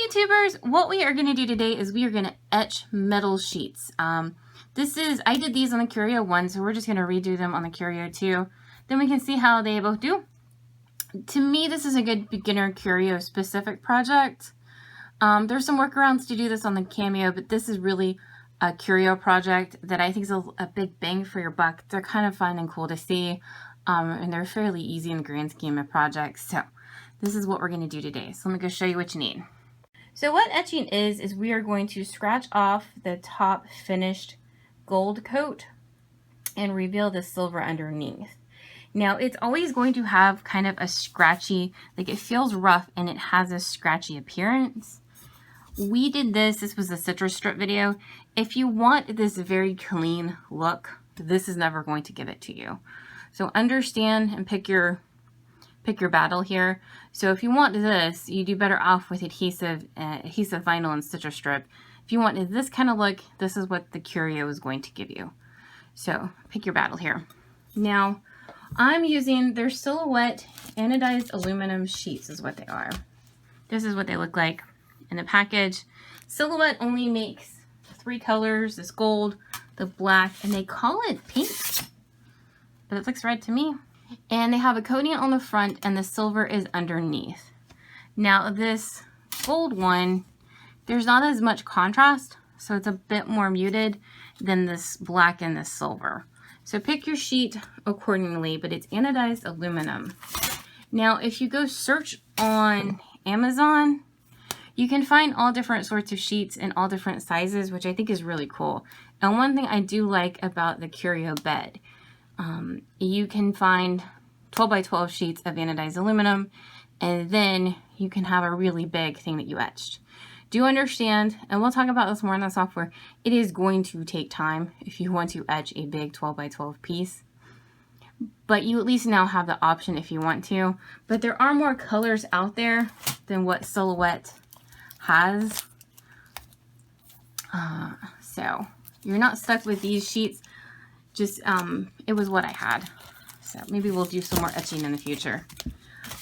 YouTubers, what we are going to do today is we are going to etch metal sheets. I did these on the Curio 1, so we're just going to redo them on the Curio 2. Then we can see how they both do. To me, this is a good beginner Curio specific project. There's some workarounds to do this on the Cameo, but this is really a Curio project that I think is a big bang for your buck. They're kind of fun and cool to see, and they're fairly easy in the grand scheme of projects. So this is what we're going to do today. So let me go show you what you need. So what etching is we are going to scratch off the top finished gold coat and reveal the silver underneath. Now it's always going to have kind of a scratchy, like it feels rough and it has a scratchy appearance. We did this was a citrus strip video. If you want this very clean look, this is never going to give it to you. So understand and pick your battle here. So if you want this, you do better off with adhesive vinyl and citrus strip. If you want this kind of look, this is what the Curio is going to give you. So pick your battle here. Now I'm using their Silhouette anodized aluminum sheets is what they are. This is what they look like in the package. Silhouette only makes 3 colors, this gold, the black, and they call it pink, but it looks red to me. And they have a coating on the front and the silver is underneath. Now this gold one, there's not as much contrast, so it's a bit more muted than this black and this silver. So pick your sheet accordingly, but it's anodized aluminum. Now if you go search on Amazon, you can find all different sorts of sheets in all different sizes, which I think is really cool. And one thing I do like about the Curio bed, you can find 12 by 12 sheets of anodized aluminum, and then you can have a really big thing that you etched. Do understand, and we'll talk about this more in the software, it is going to take time if you want to etch a big 12 by 12 piece. But you at least now have the option if you want to. But there are more colors out there than what Silhouette has. So you're not stuck with these sheets. Just, it was what I had. So maybe we'll do some more etching in the future.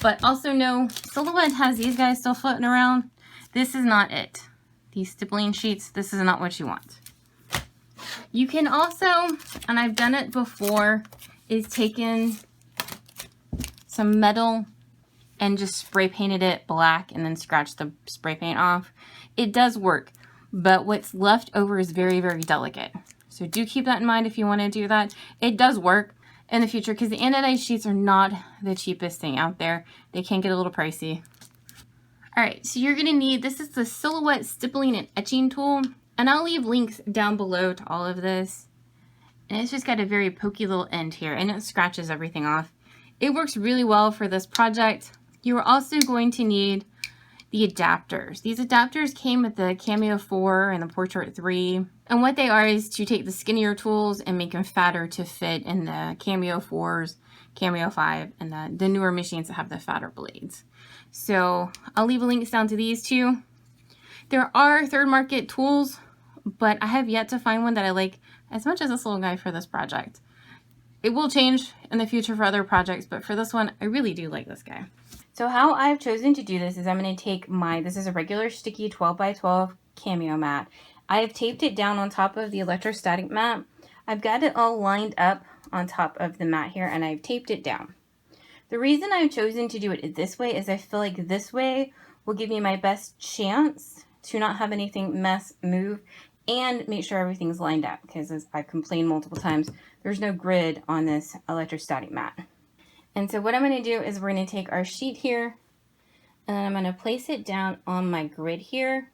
But also know, Silhouette has these guys still floating around. This is not it. These stippling sheets, this is not what you want. You can also, and I've done it before, is taken some metal and just spray painted it black and then scratch the spray paint off. It does work, but what's left over is very, very delicate. So do keep that in mind if you want to do that. It does work in the future because the anodized sheets are not the cheapest thing out there. They can get a little pricey. All right, so you're gonna need, this is the Silhouette Stippling and Etching tool, and I'll leave links down below to all of this. And it's just got a very pokey little end here, and it scratches everything off. It works really well for this project. You are also going to need the adapters. These adapters came with the Cameo 4 and the Portrait 3. And what they are is to take the skinnier tools and make them fatter to fit in the Cameo 4s, Cameo 5, and the newer machines that have the fatter blades. So I'll leave links down to these two. There are third market tools, but I have yet to find one that I like as much as this little guy for this project. It will change in the future for other projects, but for this one, I really do like this guy. So how I've chosen to do this is I'm going to take this is a regular sticky 12 by 12 Cameo mat. I have taped it down on top of the electrostatic mat. I've got it all lined up on top of the mat here, and I've taped it down. The reason I've chosen to do it this way is I feel like this way will give me my best chance to not have anything move, and make sure everything's lined up, because as I've complained multiple times, there's no grid on this electrostatic mat. And so what I'm going to do is we're going to take our sheet here, and then I'm going to place it down on my grid here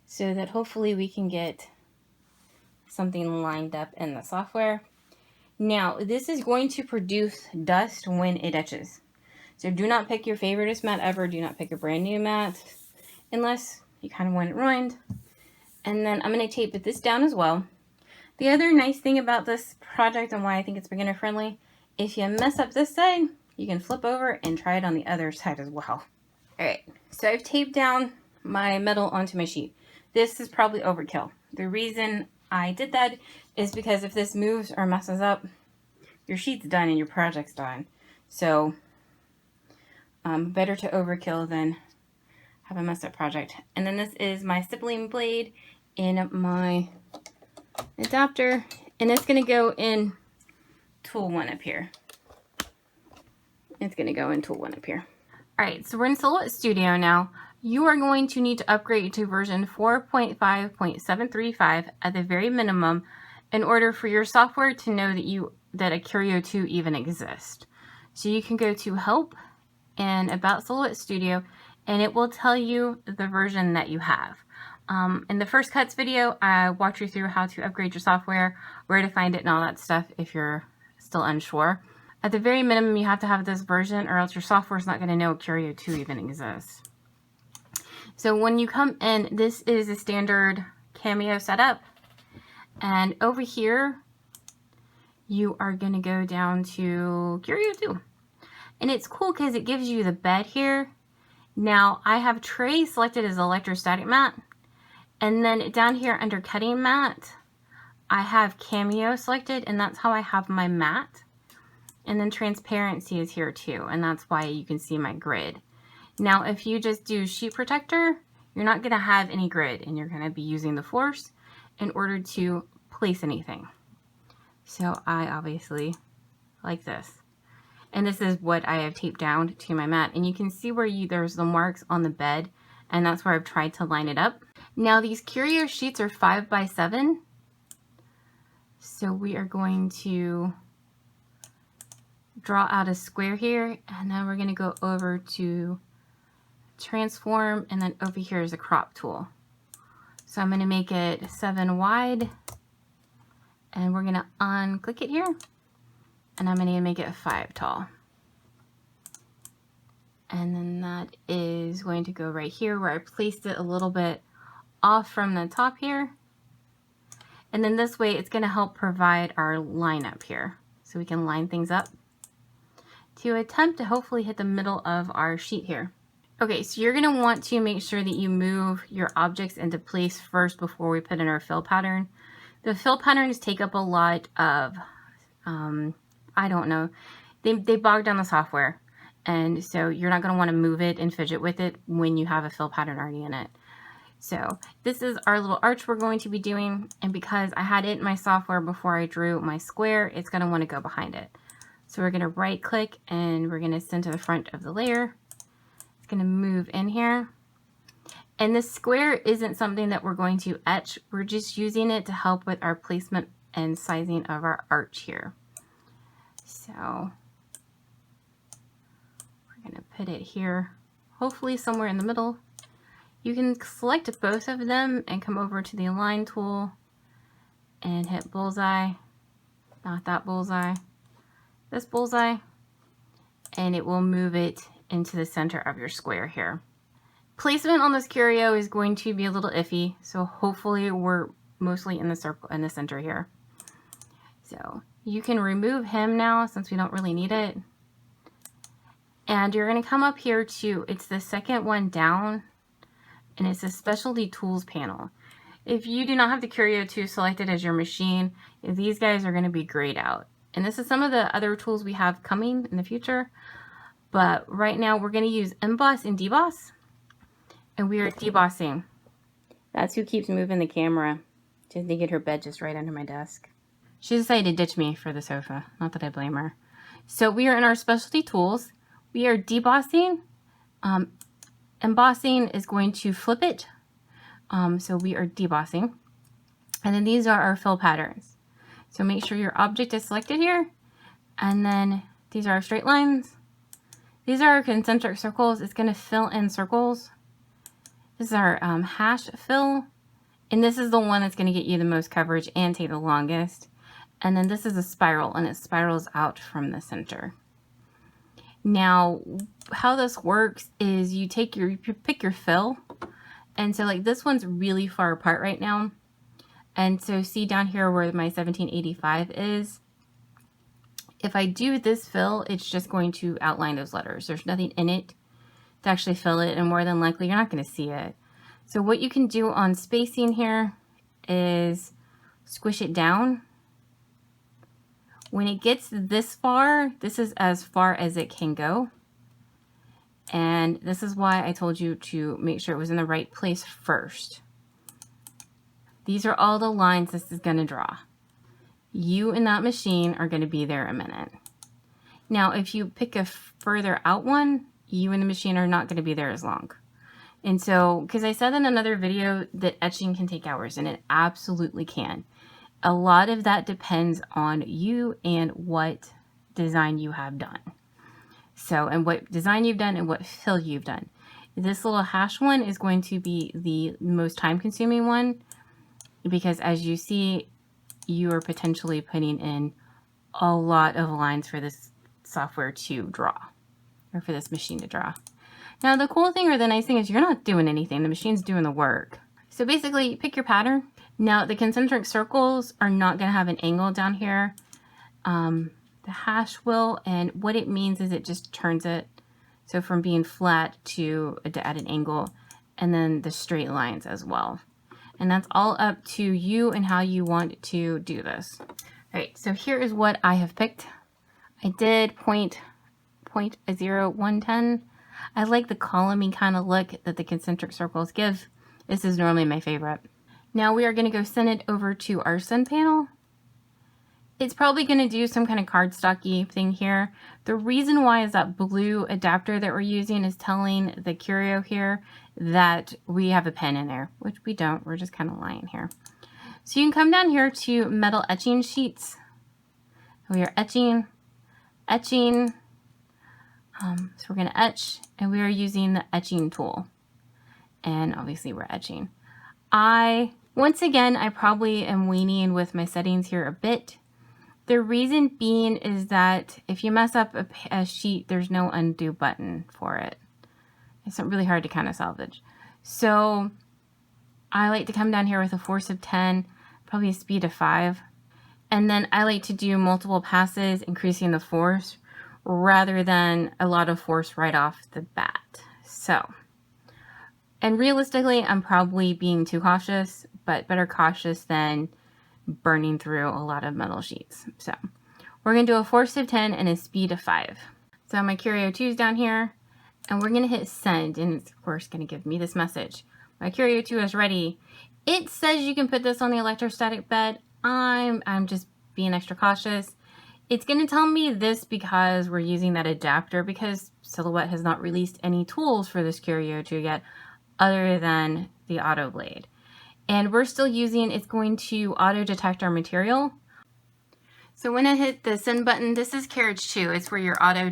so that hopefully we can get something lined up in the software. Now, this is going to produce dust when it etches. So do not pick your favoriteest mat ever. Do not pick a brand new mat unless you kind of want it ruined. And then I'm going to tape this down as well. The other nice thing about this project and why I think it's beginner friendly, if you mess up this side, you can flip over and try it on the other side as well. All right, so I've taped down my metal onto my sheet. This is probably overkill. The reason I did that is because if this moves or messes up, your sheet's done and your project's done. So better to overkill than have a messed up project. And then this is my stippling blade in my adapter, and it's going to go in tool 1 up here. It's going to go in tool 1 up here. All right, so we're in Silhouette Studio now. You are going to need to upgrade to version 4.5.735 at the very minimum in order for your software to know that a Curio 2 even exists. So you can go to Help and About Silhouette Studio, and it will tell you the version that you have. In the first cuts video, I walked you through how to upgrade your software, where to find it, and all that stuff if you're still unsure. At the very minimum, you have to have this version, or else your software is not going to know Curio 2 even exists. So when you come in, this is a standard Cameo setup. And over here, you are going to go down to Curio 2. And it's cool because it gives you the bed here. Now, I have tray selected as electrostatic mat. And then down here under cutting mat, I have Cameo selected, and that's how I have my mat. And then transparency is here too, and that's why you can see my grid. Now, if you just do sheet protector, you're not going to have any grid, and you're going to be using the force in order to place anything. So I obviously like this. And this is what I have taped down to my mat. And you can see where there's the marks on the bed, and that's where I've tried to line it up. Now, these Curio sheets are 5x7. So we are going to draw out a square here, and then we're going to go over to transform, and then over here is a crop tool. So I'm going to make it 7 wide, and we're going to unclick it here, and I'm going to make it 5 tall. And then that is going to go right here where I placed it a little bit off from the top here. And then this way it's going to help provide our line up here, so we can line things up to attempt to hopefully hit the middle of our sheet here. Okay, so you're going to want to make sure that you move your objects into place first before we put in our fill pattern. The fill patterns take up a lot of, I don't know, they bog down the software. And so you're not going to want to move it and fidget with it when you have a fill pattern already in it. So this is our little arch we're going to be doing. And because I had it in my software before I drew my square, it's going to want to go behind it. So we're going to right click and we're going to send to the front of the layer. It's going to move in here. And this square isn't something that we're going to etch. We're just using it to help with our placement and sizing of our arch here. So we're going to put it here, hopefully somewhere in the middle. You can select both of them and come over to the align tool and hit bullseye, not that bullseye, this bullseye, and it will move it into the center of your square here. Placement on this Curio is going to be a little iffy, so hopefully we're mostly in the circle in the center here. So you can remove him now since we don't really need it. And you're going to come up here to, it's the second one down, and it's a specialty tools panel. If you do not have the Curio 2 selected as your machine, these guys are going to be grayed out. And this is some of the other tools we have coming in the future. But right now we're going to use emboss and deboss. And we are debossing. That's who keeps moving the camera. Just to get her bed just right under my desk. She decided to ditch me for the sofa. Not that I blame her. So we are in our specialty tools. We are debossing. Embossing is going to flip it. So we are debossing. And then these are our fill patterns. So make sure your object is selected here. And then these are our straight lines. These are our concentric circles. It's going to fill in circles. This is our hash fill. And this is the one that's going to get you the most coverage and take the longest. And then this is a spiral, and it spirals out from the center. Now, how this works is you pick your fill. And so like this one's really far apart right now. And so see down here where my 1785 is. If I do this fill, it's just going to outline those letters. There's nothing in it to actually fill it, and more than likely you're not going to see it. So what you can do on spacing here is squish it down. When it gets this far, this is as far as it can go. And this is why I told you to make sure it was in the right place first. These are all the lines this is going to draw. You and that machine are going to be there a minute. Now, if you pick a further out one, you and the machine are not going to be there as long. And so, because I said in another video that etching can take hours, and it absolutely can. A lot of that depends on you and what design you have done. So, and what design you've done and what fill you've done. This little hash one is going to be the most time consuming one, because as you see, you are potentially putting in a lot of lines for this software to draw, or for this machine to draw. Now the cool thing, or the nice thing, is you're not doing anything. The machine's doing the work. So basically, pick your pattern. Now the concentric circles are not going to have an angle down here. The hash will, and what it means is it just turns it so from being flat to at an angle, and then the straight lines as well. And that's all up to you and how you want to do this. All right, so here is what I have picked. I did 0.0110. I like the columny kind of look that the concentric circles give. This is normally my favorite. Now we are going to go send it over to our send panel. It's probably going to do some kind of cardstocky thing here. The reason why is that blue adapter that we're using is telling the Curio here that we have a pen in there, which we don't. We're just kind of lying here. So you can come down here to metal etching sheets. We are etching. So we're going to etch, and we are using the etching tool. And obviously we're etching. Once again, I probably am weaning with my settings here a bit. The reason being is that if you mess up a sheet, there's no undo button for it. It's really hard to kind of salvage. So I like to come down here with a force of 10, probably a speed of 5. And then I like to do multiple passes, increasing the force, rather than a lot of force right off the bat. So, and realistically, I'm probably being too cautious, but better cautious than burning through a lot of metal sheets. So we're going to do a force of 10 and a speed of 5. So my Curio 2 is down here, and we're going to hit send, and it's of course going to give me this message. My Curio 2 is ready. It says you can put this on the electrostatic bed. I'm just being extra cautious. It's going to tell me this because we're using that adapter, because Silhouette has not released any tools for this Curio 2 yet other than the auto blade. And we're still using, it's going to auto detect our material. So when I hit the send button, this is carriage 2. It's where your auto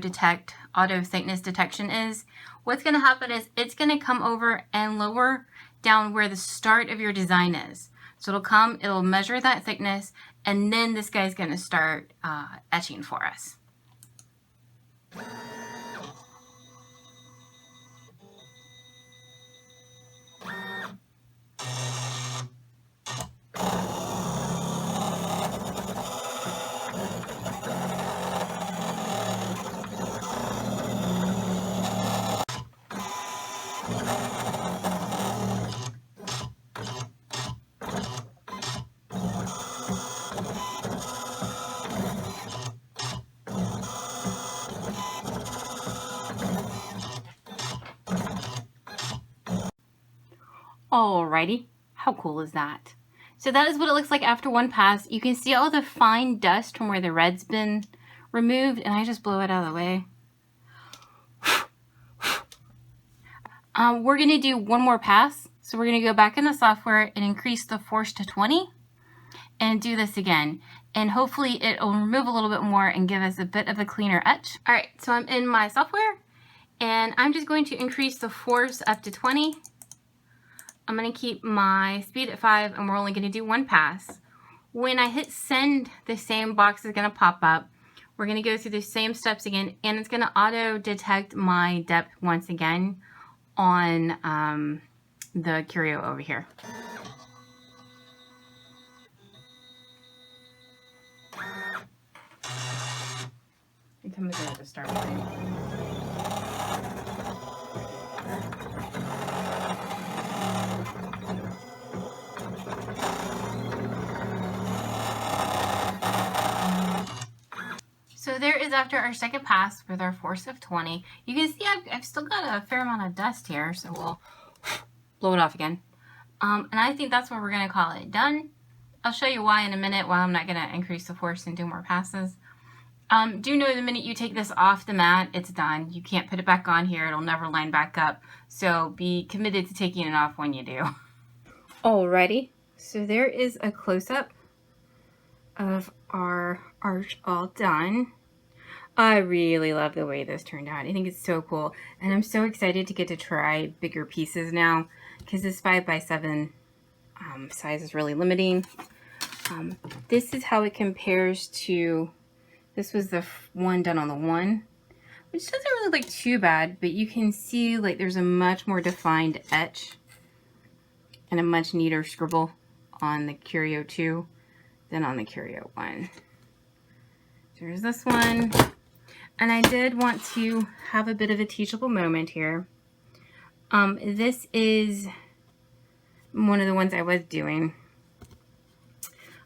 thickness detection is. What's going to happen is it's going to come over and lower down where the start of your design is. So it'll measure that thickness, and then this guy's going to start etching for us. Alrighty, how cool is that? So that is what it looks like after one pass. You can see all the fine dust from where the red's been removed, and I just blow it out of the way. We're going to do one more pass. So we're going to go back in the software and increase the force to 20 and do this again. And hopefully it'll remove a little bit more and give us a bit of a cleaner etch. All right, so I'm in my software, and I'm just going to increase the force up to 20. I'm going to keep my speed at 5, and we're only going to do one pass. When I hit send, the same box is going to pop up. We're going to go through the same steps again, and it's going to auto detect my depth once again on the Curio over here. It comes in at the start point. So there is is after our second pass with our force of 20. You can see I've still got a fair amount of dust here, so we'll blow it off again. And I think that's what we're going to call it done. I'll show you why in a minute, why I'm not going to increase the force and do more passes. Do know the minute you take this off the mat, it's done. You can't put it back on here. It'll never line back up. So be committed to taking it off when you do. Alrighty, so there is a close-up of our arch all done. I really love the way this turned out. I think it's so cool. And I'm so excited to get to try bigger pieces now because this 5x7 size is really limiting. This is how it compares to, this was the one done on the one, which doesn't really look too bad, but you can see like there's a much more defined etch and a much neater scribble on the Curio 2 than on the Curio 1. So there's this one. And I did want to have a bit of a teachable moment here. This is one of the ones I was doing.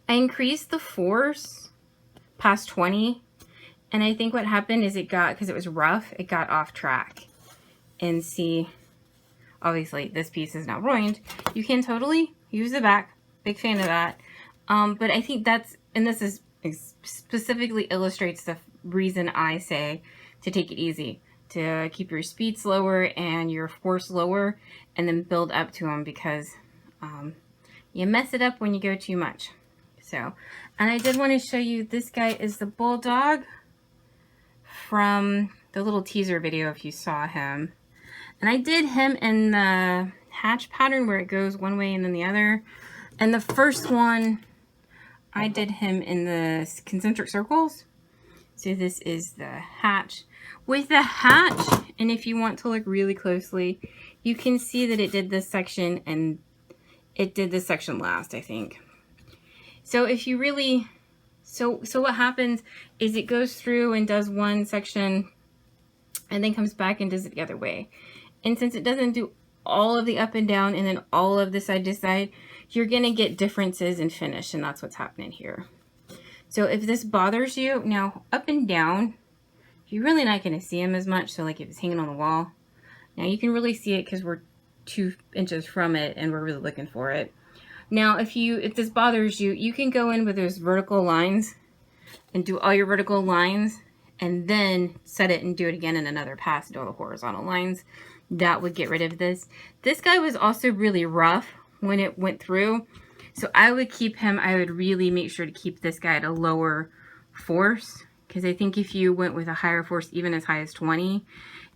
I increased the force past 20, and I think what happened is it got, because it was rough, it got off track. And see, obviously this piece is now ruined. You can totally use the back, big fan of that. But I think that's, and this is specifically illustrates the reason I say to take it easy, to keep your speed slower and your force lower, and then build up to them, because you mess it up when you go too much. So, and I did want to show you, this guy is the bulldog from the little teaser video if you saw him. And I did him in the hatch pattern where it goes one way and then the other. And the first one, I did him in the concentric circles. So this is the hatch. With the hatch, and if you want to look really closely, you can see that it did this section and it did this section last, I think. So if you really, so what happens is it goes through and does one section and then comes back and does it the other way. And since it doesn't do all of the up and down and then all of the side to side, you're gonna get differences in finish, and that's what's happening here. So if this bothers you, now up and down, you're really not gonna see them as much. So like if it's hanging on the wall, now you can really see it because we're 2 inches from it and we're really looking for it. Now if this bothers you, you can go in with those vertical lines and do all your vertical lines and then set it and do it again in another pass, do all the horizontal lines. That would get rid of this. This guy was also really rough when it went through. So I would keep him, I would really make sure to keep this guy at a lower force, because I think if you went with a higher force, even as high as 20,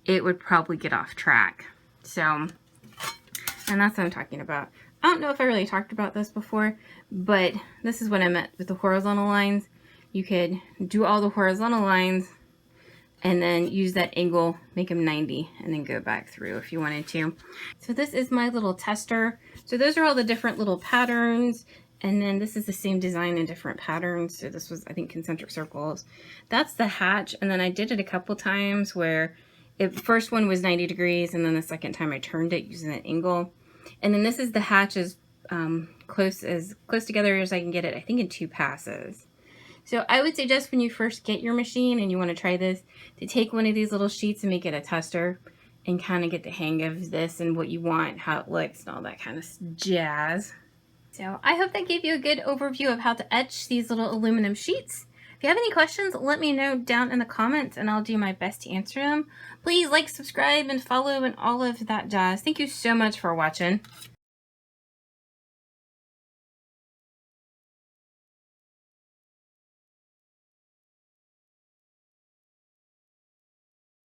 it would probably get off track. So, and that's what I'm talking about. I don't know if I really talked about this before, but this is what I meant with the horizontal lines. You could do all the horizontal lines and then use that angle, make them 90, and then go back through if you wanted to. So this is my little tester. So those are all the different little patterns, and then this is the same design in different patterns. So this was, I think, concentric circles. That's the hatch, and then I did it a couple times where the first one was 90 degrees, and then the second time I turned it using that angle. And then this is the hatch as close together as I can get it, I think in 2 passes. So I would suggest when you first get your machine and you want to try this, to take one of these little sheets and make it a tester and kind of get the hang of this and what you want, how it looks, and all that kind of jazz. So I hope that gave you a good overview of how to etch these little aluminum sheets. If you have any questions, let me know down in the comments and I'll do my best to answer them. Please like, subscribe, and follow and all of that jazz. Thank you so much for watching.